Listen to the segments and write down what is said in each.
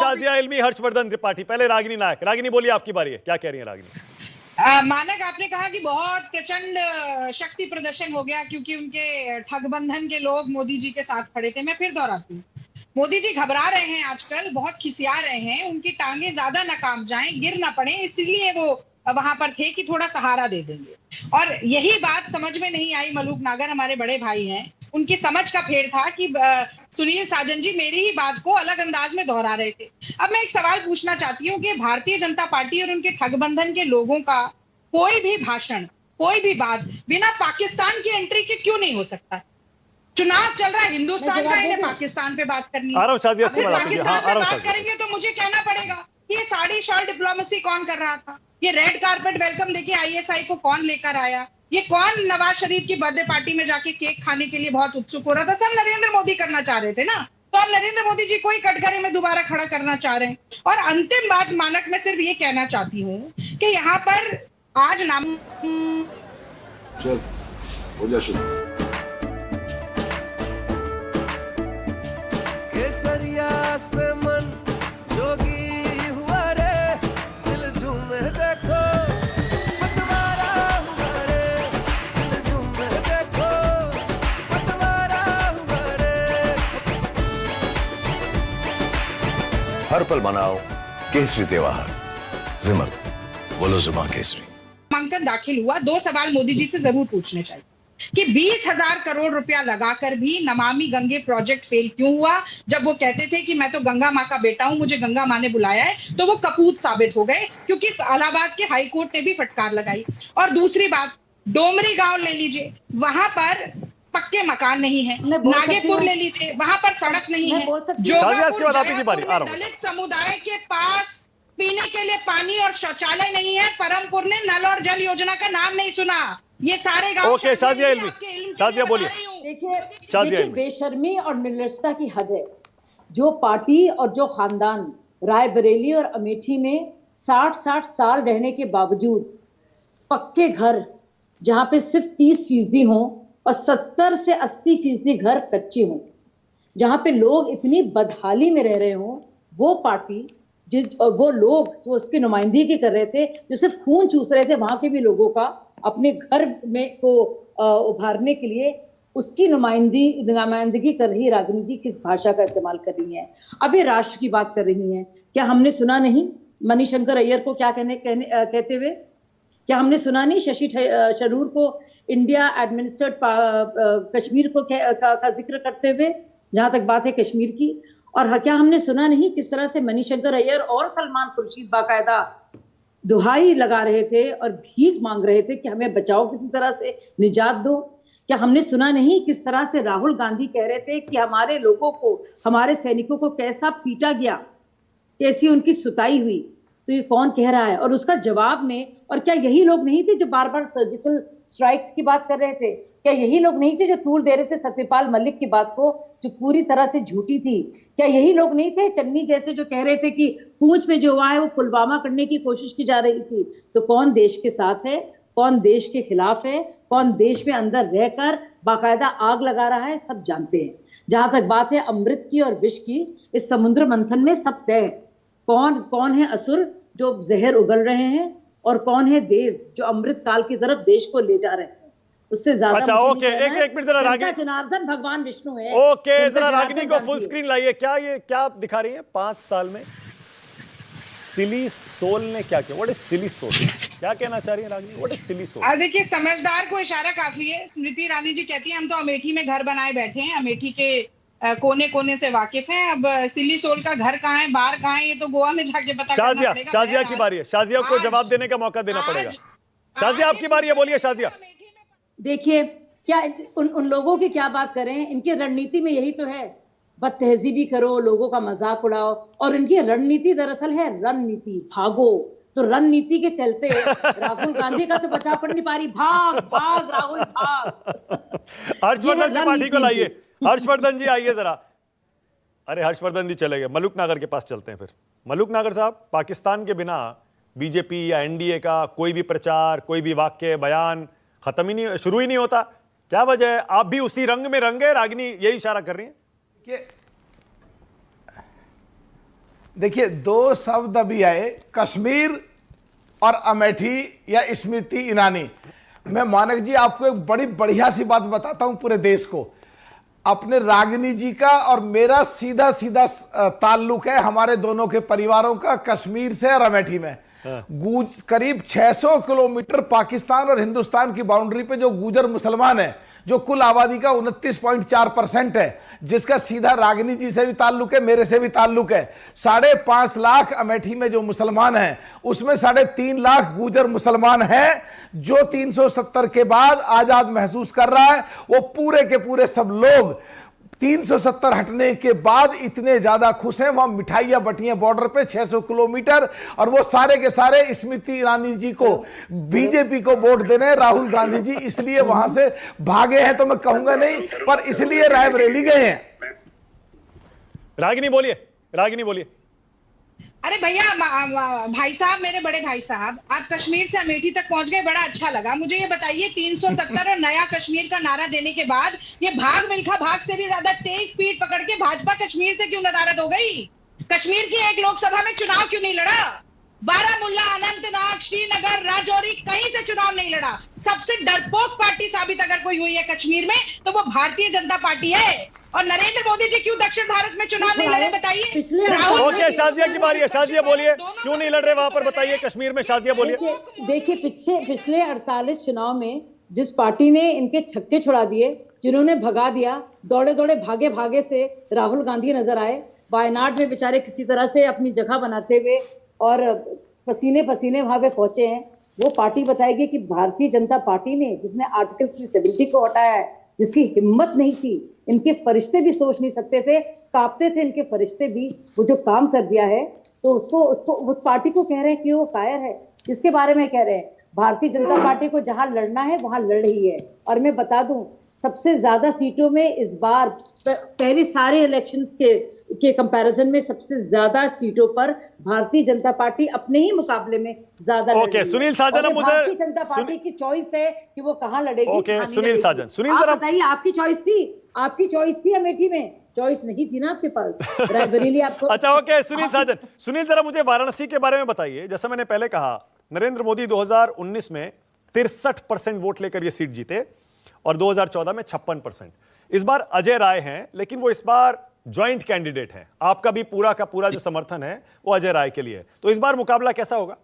शाजिया इल्मी, हर्षवर्धन त्रिपाठी, पहले रागिनी नायक। रागिनी बोलिए, आपकी बारी है, क्या कह रही है रागिनी? मानक, आपने कहा कि बहुत प्रचंड शक्ति प्रदर्शन हो गया क्योंकि उनके ठगबंधन के लोग मोदी जी के साथ खड़े थे। मैं फिर दोहराती हूँ, मोदी जी घबरा रहे हैं आजकल, बहुत खिसिया रहे हैं, उनकी टांगे ज्यादा ना कांप जाएं, गिर ना पड़े, इसलिए वो वहां पर थे कि थोड़ा सहारा दे देंगे। और यही बात समझ में नहीं आई। मलूक नागर हमारे बड़े भाई हैं, उनकी समझ का फेर था कि सुनील साजन जी मेरी ही बात को अलग अंदाज में दोहरा रहे थे। अब मैं एक सवाल पूछना चाहती हूँ कि भारतीय जनता पार्टी और उनके ठगबंधन के लोगों का कोई भी भाषण, कोई भी बात बिना पाकिस्तान की एंट्री के क्यों नहीं हो सकता? चुनाव चल रहा है हिंदुस्तान का, इन्हें पाकिस्तान पे बात करनी है। फिर पाकिस्तान पे बात करेंगे तो मुझे कहना पड़ेगा कि ये साड़ी शॉल डिप्लोमेसी कौन कर रहा था, ये रेड कारपेट वेलकम देखिए आईएसआई को कौन लेकर आया, ये कौन नवाज शरीफ की बर्थडे पार्टी में जाके केक खाने के लिए बहुत उत्सुक हो रहा था। सब नरेंद्र मोदी करना चाह रहे थे ना, तो अब नरेंद्र मोदी जी को ही कटघरे में दोबारा खड़ा करना चाह रहे हैं। और अंतिम बात मानक, मैं सिर्फ ये कहना चाहती हूँ कि यहाँ पर आज नाम चल हो जा शुरू। केसरिया से मन जोगी हुआ रे, दिल झूमे देखो पतवारा हुआ रे, दिल झूमे देखो पतवारा हुआ रे। हर पल मनाओ केसरी त्योहार। विमल, बोलो जुबां केसरी। नामांकन दाखिल हुआ, दो सवाल मोदी जी से जरूर पूछने चाहिए कि 20,000 करोड़ रुपया लगाकर भी नमामि गंगे प्रोजेक्ट फेल क्यों हुआ? जब वो कहते थे कि मैं तो गंगा माँ का बेटा हूं, मुझे गंगा माँ ने बुलाया है, तो वो कपूत साबित हो गए क्योंकि इलाहाबाद के हाई कोर्ट ने भी फटकार लगाई। और दूसरी बात, डोमरी गांव ले लीजिए, वहां पर पक्के मकान नहीं है। नागेपुर ले लीजिए, वहां पर सड़क नहीं है। दलित समुदाय के पास पीने के लिए पानी और शौचालय नहीं है। परमपुर ने नल और जल योजना का नाम नहीं सुना। ये सारे गांव ओके, शाजिया इल्मी, शाजिया बोलिए। देखिए बेशर्मी और निर्लजता की हद है। जो पार्टी और जो खानदान रायबरेली और अमेठी में 60-60 साल रहने के बावजूद पक्के घर जहां पे सिर्फ 30% हों और 70 से 80% घर कच्चे हों, जहां पे लोग इतनी बदहाली में रह रहे हों, वो पार्टी वो लोग जो उसकी नुमाइंदगी कर रहे थे, जो सिर्फ खून चूस रहे थे वहां के भी लोगों का अपने घर में को उभारने के लिए, उसकी नुमाइंदगी कर रही रागिनी जी किस भाषा का इस्तेमाल कर रही हैं? अभी राष्ट्र की बात कर रही हैं। क्या हमने सुना नहीं मणिशंकर अय्यर को क्या कहते हुए? क्या हमने सुना नहीं शशि थरूर को इंडिया एडमिनिस्ट्रेड कश्मीर को का जिक्र करते हुए, जहां तक बात है कश्मीर की? और क्या हमने सुना नहीं किस तरह से मणिशंकर अय्यर और सलमान खुर्शीद बाकायदा दुहाई लगा रहे थे और भीख मांग रहे थे कि हमें बचाओ, किसी तरह से निजात दो? क्या हमने सुना नहीं किस तरह से राहुल गांधी कह रहे थे कि हमारे लोगों को, हमारे सैनिकों को कैसा पीटा गया, कैसी उनकी सुताई हुई? तो ये कौन कह रहा है? और उसका जवाब में, और क्या यही लोग नहीं थे जो बार बार सर्जिकल स्ट्राइक्स की बात कर रहे थे? क्या यही लोग नहीं थे जो तूल दे रहे थे सत्यपाल मलिक की बात को, जो पूरी तरह से झूठी थी? क्या यही लोग नहीं थे चन्नी जैसे जो कह रहे थे कि पूंछ में जो हुआ है वो पुलवामा करने की कोशिश की जा रही थी? तो कौन देश के साथ है, कौन देश के खिलाफ है, कौन देश में अंदर रहकर बाकायदा आग लगा रहा है, सब जानते हैं। जहां तक बात है अमृत की और विष की, इस समुद्र मंथन में सब तय है। कौन है असुर जो जहर उगल रहे हैं और कौन है देव जो अमृत काल की तरफ देश को ले जा रहे हैं? उससे ज्यादा अच्छा, ओके, एक मिनट जरा रागिनी, जनार्दन भगवान विष्णु है। ओके, जरा रागिनी को फुल स्क्रीन लाइए। क्या दिखा रही है? 5 साल में सिली सोल ने क्या किया? What is silly soul? क्या कहना चाह रही है Ragini? What is silly soul? देखिए, समझदार को इशारा काफी है। स्मृति ईरानी जी कहती हैं हम तो अमेठी में घर बनाए बैठे हैं, अमेठी के कोने कोने से वाकिफ हैं। अब सिली सोल का घर कहाँ है, बार कहाँ है, ये तो गोवा में जाके पता करना पड़ेगा। शाजिया की बारी है, शाजिया को जवाब देने का मौका देना पड़ेगा। शाजिया आपकी बारी है, बोलिए शाजिया। देखिए, क्या उन लोगों की क्या बात करें? इनकी रणनीति में यही तो है, बदतहजीबी करो, लोगों का मजाक उड़ाओ। और इनकी रणनीति दरअसल है रणनीति, भागो। तो रणनीति के चलते राहुल गांधी का तो बचा पड़ नहीं पा रही, भाग भाग राहुल भाग। हर्षवर्धन त्रिपाठी को लाइए। हर्षवर्धन जी आइए जरा। अरे हर्षवर्धन जी चले गए, मलूक नागर के पास चलते हैं फिर। मलूक नागर साहब, पाकिस्तान के बिना बीजेपी या एनडीए का कोई भी प्रचार, कोई भी वाक्य, बयान खत्म ही नहीं, शुरू ही नहीं होता। क्या वजह है? आप भी उसी रंग में रंगे? रागिनी यही इशारा कर रही है कि देखिए, दो शब्द अभी आए, कश्मीर और अमेठी या स्मृति ईरानी। मैं मानक जी आपको एक बड़ी बढ़िया सी बात बताता हूं पूरे देश को। अपने रागिनी जी का और मेरा सीधा सीधा ताल्लुक है, हमारे दोनों के परिवारों का कश्मीर से और अमेठी में। करीब 600 किलोमीटर पाकिस्तान और हिंदुस्तान की बाउंड्री पे जो गुजर मुसलमान है, जो कुल आबादी का 29.4% है, जिसका सीधा रागिनी जी से भी ताल्लुक है, मेरे से भी ताल्लुक है। 5.5 लाख अमेठी में जो मुसलमान हैं, उसमें 3.5 लाख गुजर मुसलमान हैं, जो 370 के बाद आजाद महसूस कर रहा है। वो पूरे के पूरे सब लोग 370 हटने के बाद इतने ज्यादा खुश हैं, वहां मिठाइयां बटी हैं बॉर्डर पे 600 किलोमीटर, और वो सारे के सारे स्मृति ईरानी जी को, बीजेपी को वोट देने हैं। राहुल गांधी जी इसलिए वहां से भागे हैं तो मैं कहूंगा नहीं, पर इसलिए रायबरेली गए हैं। रागिनी बोलिए, रागिनी बोलिए। अरे भैया, भाई साहब, मेरे बड़े भाई साहब, आप कश्मीर से अमेठी तक पहुंच गए, बड़ा अच्छा लगा। मुझे ये बताइए, 370 और नया कश्मीर का नारा देने के बाद ये भाग मिल्खा भाग से भी ज्यादा तेज स्पीड पकड़ के भाजपा कश्मीर से क्यों नदारद हो गई? कश्मीर की एक लोकसभा में चुनाव क्यों नहीं लड़ा? बारामूला, अनंतनाग, श्रीनगर, राजौरी, कहीं से चुनाव नहीं लड़ा। सबसे डरपोक पार्टी साबित अगर कोई हुई है कश्मीर में तो वो भारतीय जनता पार्टी है। और नरेंद्र मोदी जी क्यों दक्षिण भारत में चुनाव नहीं लड़े, बताइए। राहुल ओके, शाजिया की बारी है, शाजिया बोलिए, क्यों नहीं लड़ रहे वहां पर, बताइए कश्मीर में। शाजिया बोलिए। देखिए, पिछले 48 चुनाव में जिस पार्टी ने इनके छक्के छुड़ा दिए, जिन्होंने भगा दिया, दौड़े दौड़े भागे भागे से राहुल गांधी नजर आए, वायनाड में बेचारे किसी तरह से अपनी जगह बनाते हुए और पसीने पसीने वहां पे पहुंचे हैं। वो पार्टी बताएगी कि भारतीय जनता पार्टी ने, जिसने आर्टिकल 370 को हटाया है, जिसकी हिम्मत नहीं थी, इनके फरिश्ते भी सोच नहीं सकते थे, कांपते थे इनके फरिश्ते भी, वो जो काम कर दिया है, तो उसको उस पार्टी को कह रहे हैं कि वो कायर है। इसके बारे में कह रहे हैं भारतीय जनता पार्टी को जहां लड़ना है वहां लड़ रही है। और मैं बता दूं, सबसे ज्यादा सीटों में इस बार, पहले सारे इलेक्शंस के कंपैरिजन में सबसे ज्यादा सीटों पर भारतीय जनता पार्टी अपने ही मुकाबले में ज्यादा लड़ रही है। सुनील साजन, मुझे भारतीय जनता पार्टी की चॉइस है कि वो कहां लड़ेगी। ओके, सुनील साजन, सुनील आप जरा बताइए, आपकी चॉइस थी अमेठी में, चॉइस नहीं थी ना आपके पास, रायबरेली आपको। अच्छा, ओके, सुनील साजन, सुनील जरा मुझे वाराणसी के बारे में बताइए। जैसा मैंने पहले कहा, नरेंद्र मोदी 2019 में 63% वोट लेकर ये सीट जीते और 2014 में 56%। इस बार अजय राय हैं, लेकिन वो इस बार ज्वाइंट कैंडिडेट हैं। आपका भी पूरा का पूरा जो समर्थन है वो अजय राय के लिए है। तो इस बार मुकाबला कैसा होगा?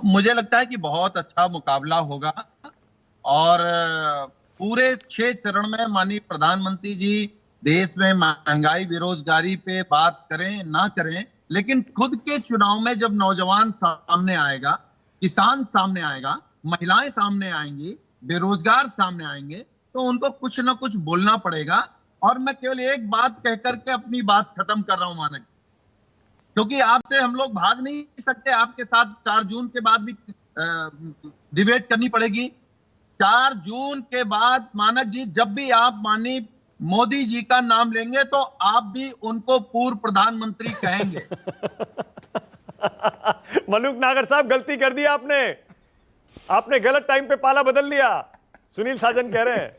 मुझे लगता है कि बहुत अच्छा मुकाबला होगा और पूरे 6 चरण में माननीय प्रधानमंत्री जी देश में महंगाई, बेरोजगारी पे बात करें ना करें, लेकिन खुद के चुनाव में जब नौजवान सामने आएगा, किसान सामने आएगा, महिलाएं सामने आएंगी, बेरोजगार सामने आएंगे, तो उनको कुछ ना कुछ बोलना पड़ेगा। और मैं केवल एक बात कहकर के अपनी बात खत्म कर रहा हूं मानक, क्योंकि आपसे हम लोग भाग नहीं सकते। आपके साथ 4 जून के बाद भी डिबेट करनी पड़ेगी। 4 जून के बाद मानक जी, जब भी आप माननीय मोदी जी का नाम लेंगे तो आप भी उनको पूर्व प्रधानमंत्री कहेंगे। मलूक नागर साहब, गलती कर दी आपने गलत टाइम पे पाला बदल लिया। सुनील साजन कह रहे हैं।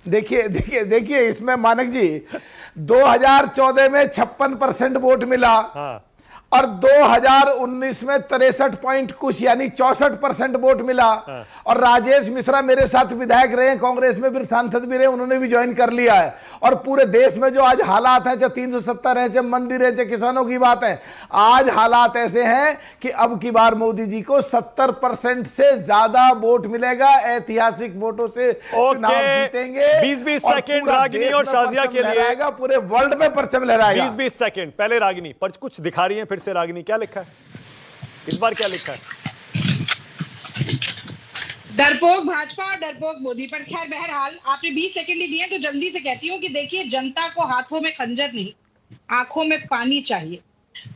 देखिए इसमें मानक जी 2014 में 56% वोट मिला, हाँ। और 2019 में 63 पॉइंट कुछ यानी 64% वोट मिला। और राजेश मिश्रा मेरे साथ विधायक रहे, कांग्रेस में भी सांसद भी रहे, उन्होंने भी ज्वाइन कर लिया है। और पूरे देश में जो आज हालात हैं, चाहे 370 है, चाहे मंदिर है, चाहे किसानों की बात है, आज हालात ऐसे हैं कि अब की बार मोदी जी को 70% से ज्यादा वोट मिलेगा। ऐतिहासिक वोटों से चुनाव जीतेंगे। 20-20 सेकंड रागिनी और शाजिया के लिए, पूरे वर्ल्ड में परचम लहराएगा। 20-20 सेकंड पहले रागिनी पर कुछ दिखा रही है, फिर से रागिनी, क्या लिखा है इस बार, क्या लिखा है? डरपोक भाजपा और डरपोक मोदी पर। खैर, बहरहाल आपने 20 सेकंड ही दिए तो जल्दी से कहती हूँ कि देखिए, जनता को हाथों में खंजर नहीं, आंखों में पानी चाहिए।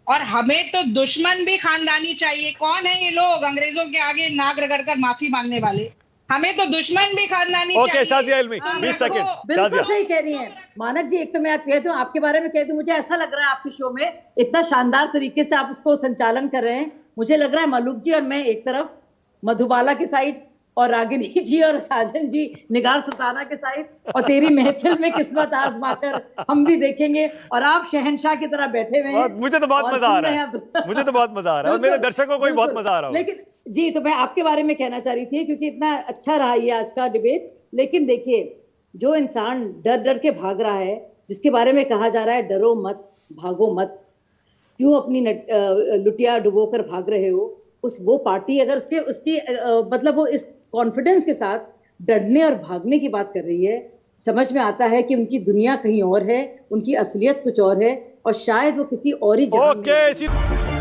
और हमें तो दुश्मन भी खानदानी चाहिए। कौन है ये लोग अंग्रेजों के आगे नाक रगड़कर माफी मांगने वाले? हमें तो दुश्मन भी खानदानी चाहिए। ओके, शाजिया इल्मी, 20 सेकंड। बिल्कुल सही कह रही हैं मानक जी। एक तो मैं कह दूं, आपके बारे में कह दूं, मुझे ऐसा लग रहा है आपके शो में इतना शानदार तरीके से आप उसको संचालन कर रहे हैं। मुझे लग रहा है मलूक जी और मैं एक तरफ, मधुबाला की साइड, और रागिनी जी और साजन जी निगार सुल्ताना के साइड, और तेरी महफिल में किस्मत आजमाकर हम भी देखेंगे, और आप शहंशाह की तरह बैठे हुए हैं। मुझे तो बहुत मजा आ रहा है, मुझे तो बहुत मजा आ रहा है, और मेरे दर्शकों को भी बहुत मजा आ रहा है। लेकिन जी, तो मैं आपके बारे में कहना चाह रही थी, क्योंकि इतना अच्छा रहा ये आज का डिबेट। लेकिन देखिए, जो इंसान डर डर के भाग रहा है, जिसके बारे में कहा जा रहा है डरो मत भागो मत, क्यों अपनी लुटिया डुबो कर भाग रहे हो, वो पार्टी अगर उसकी मतलब वो इस कॉन्फिडेंस के साथ डरने और भागने की बात कर रही है, समझ में आता है कि उनकी दुनिया कहीं और है, उनकी असलियत कुछ और है, और शायद वो किसी और ही जगह में